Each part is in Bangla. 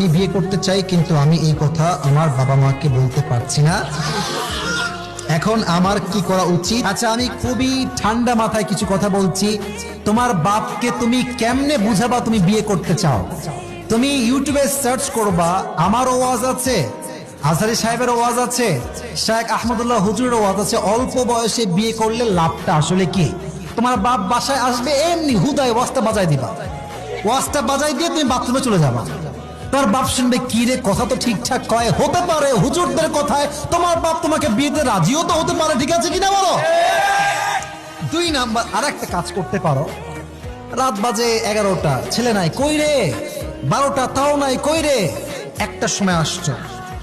আমি বিয়ে করতে চাই, কিন্তু আমি এই কথা আমার বাবা মাকে বলতে পারছি না। এখন আমার কি করা উচিত? আচ্ছা, আমি খুবই ঠান্ডা মাথায় কিছু কথা বলছি। তোমার বাপকে তুমি কেমনে বুঝাবা তুমি বিয়ে করতে চাও? তুমি ইউটিউবে সার্চ করবা, আমার ওয়াজ আছে, আজহারী সাহেবের ওয়াজ আছে, শেখ আহমদুল্লাহ হুজুরের ওয়াজ আছে, অল্প বয়সে বিয়ে করলে লাভটা আসলে কি। তোমার বাপ বাসায় আসবে, এমনি হুদায় ওয়াজটা বাজায় দিবা, ওয়াজটা বাজাই দিয়ে তুমি বাথরুমে চলে যাবা। তোমার বাপ শুনবে, কি রে, কথা তো ঠিকঠাক কয়, হতে পারে হুজুরদের কথায় তোমার বাপ তোমাকে বিয়েতে রাজিও তো হতে পারে, ঠিক আছে কিনা বলো? 2 নাম্বার, আর একটা কাজ করতে পারো। রাত বাজে 11টা, ছেলে নাই, কই রে? 12টা, তাও নাই, কই রে? 1টার সময় আসছো,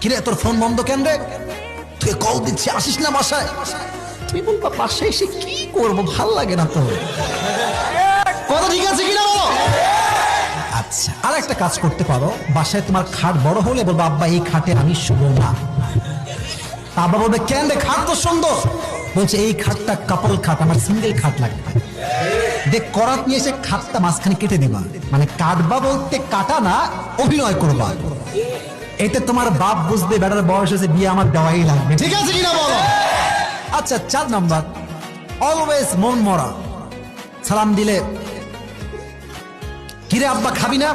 কিরে তোর ফোন বন্ধ কেন রে? তুই কল দিচ্ছি, আসিস না বাসায়? তুমি বলবা, বাসায় এসে কি করবো, ভাল লাগে না তো। কথা ঠিক আছে কিনা বলো? আচ্ছা, আর একটা কাজ করতে পারো। বাসায় তোমার খাট বড় হলে বলবো, আব্বা এই খাটে আমি শুবো না। আব্বা বলবে, কেন রে, খাট তো সুন্দর। বলছে, এই খাটটা কাপল খাট, আমার সিঙ্গেল খাট লাগবে। দেখ, করাত নিয়ে এসে খাটটা মাঝখানে কেটে দিবা, মানে কাটবা বলতে কাটা না, অভিনয় করবা। এতে তোমার বাপ বুঝবে বেটার বয়স হয়েছে, বিয়ে আমার দেওয়াই লাগবে, ঠিক আছে কিনা বলো? আচ্ছা, 4 নাম্বার, অলওয়েজ মন মরা। সালাম দিলে, কিরে আব্বা খাবি না?